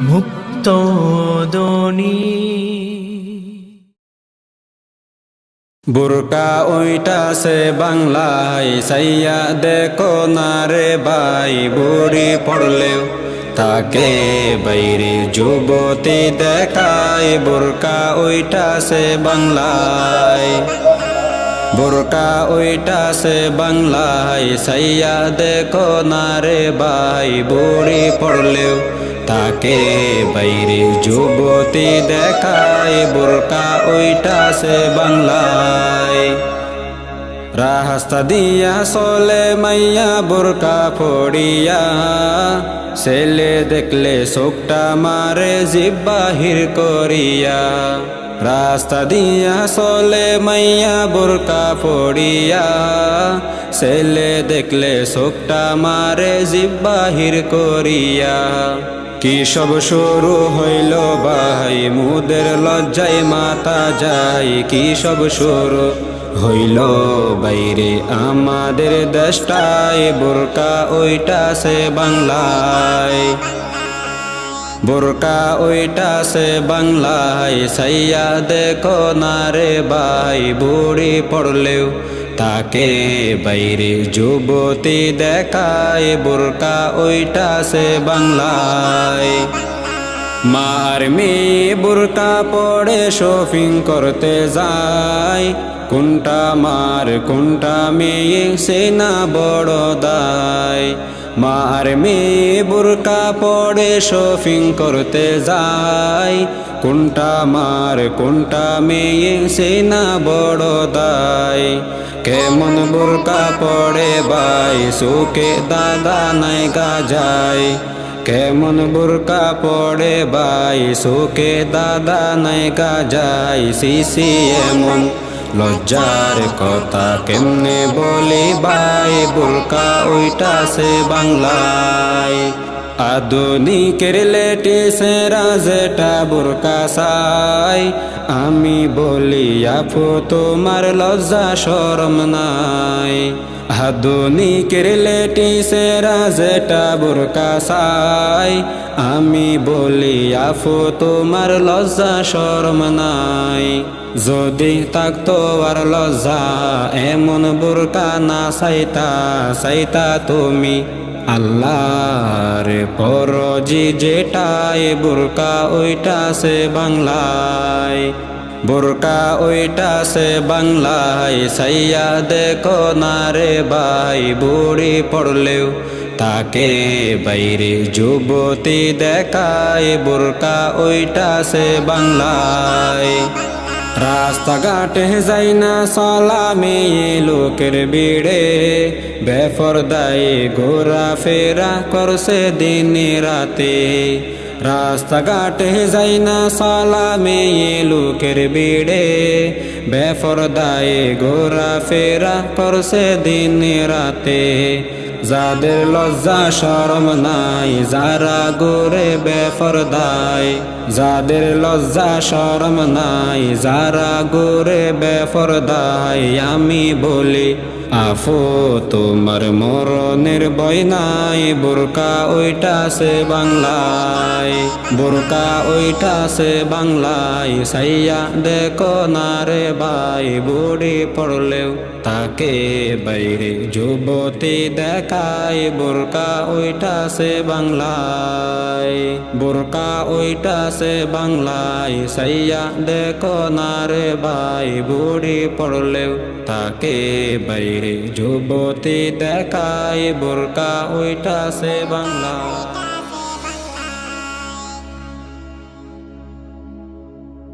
মুক্তোদ্গনি বুরকা ওইটাছে বাংলায় সাইয়া দেখো না রে ভাই বুড়ি পড়লেও তাকে বাইরে যুবতী দেখায় বুরকা ওইটাছে বাংলায় বুরকা ওইটাছে বাংলায় সাইয়া দেখো না রে ভাই বুড়ি পড়লেও তাকে বাইরে যুবতী দেখায় বুরকা ওইটাছে বাংলায় রাস্তা দিয়া চলে মাইয়া বুরকা পড়িয়া ছেলে দেখলে চোখটা মারে জিভ বাহির করিয়া রাস্তা দিয়া চলে মাইয়া বুরকা পড়িয়া ছেলে দেখলে চোখটা মারে জিভ বাহির করিয়া কি সব শুরু হইল ভাই মুদের লজ্জায় মাথা যায় কি সব শুরু হইল বাইরে আমাদের দেশটায় বুরকা ওইটাছে বাংলায় বুরকা ওইটাছে বাংলায় সাইয়া দেখো না রে ভাই বুড়ি পড়লেও তাকে বাইরে যুবতী দেখায় বুরকা ওইটাছে বাংলায় মার মেয়ে বুরকা পড়ে শপিং করতে যায় কোনটা মার কোনটা মেয়ে সে না বড় দায় মার মেয়ে বুরকা পড়ে শপিং করতে যায় কোনটা মার কোনটা মেয়ে সে না বড় দায় কেমন বুরকা পড়ে ভাই সুকে দাদা নাই গা যায় কেমন বুরকা পড়ে ভাই সুকে দাদা নাই গা যায় সিসি এমন লজ্জার কথা কেমনে বলি ভাই বুরকা ওইটাছে বাংলায় আধুনিকের লেটেছে রাজেটা বুরকা চাই আমি বলি আপু তোমার লজ্জা শরম নাই আধুনিকের লেটেছে রাজেটা বুরকা চাই আমি বলি আপু তোমার লজ্জা শরম নাই যদি থাকতো আর লজ্জা এমন বুরকা না চাইতা তুমি আল্লাহর ফরজি যেটায় বুরকা ওইটাছে বাংলায় বুরকা ওইটাছে বাংলায় সাইয়া দেখো না রে ভাই বুড়ি পড়লেও তাকে বাইরে যুবতী দেখায় বুরকা ওইটাছে বাংলায় রাস্তাঘাটে যাই না চলা মেয়ে লোকের ভিড়ে বেপরদায় ঘোরা ফেরা করছে দিন রাতে রাস্তাঘাটে যাই না চলা মেয়ে লোকের ভিড়ে বেপরদায় ঘোরা ফেরা করছে দিন রাতে যাদের লজ্জা শরম নাই যারা ঘুরে বেপরদায় যাদের লজ্জা শরম নাই যারা ঘুরে বেপরদায় আমি বলি আফু তোমার মরণের ভয় নাই বুরকা ওইটাছে বাংলায় বুরকা ওইটাছে বাংলায় সাইয়া দেখো না রে ভাই বুড়ি পড়লেও তাকে বাইরে যুবতী দেখায় বুরকা ওইটাছে বাংলায় বুরকা ওইটাছে বাংলায় সাইয়া দেখো না রে ভাই বুড়ি পড়লেও তাকে বাইরে যুবতী দেখায় বুরকা ওইটাছে বাংলায়।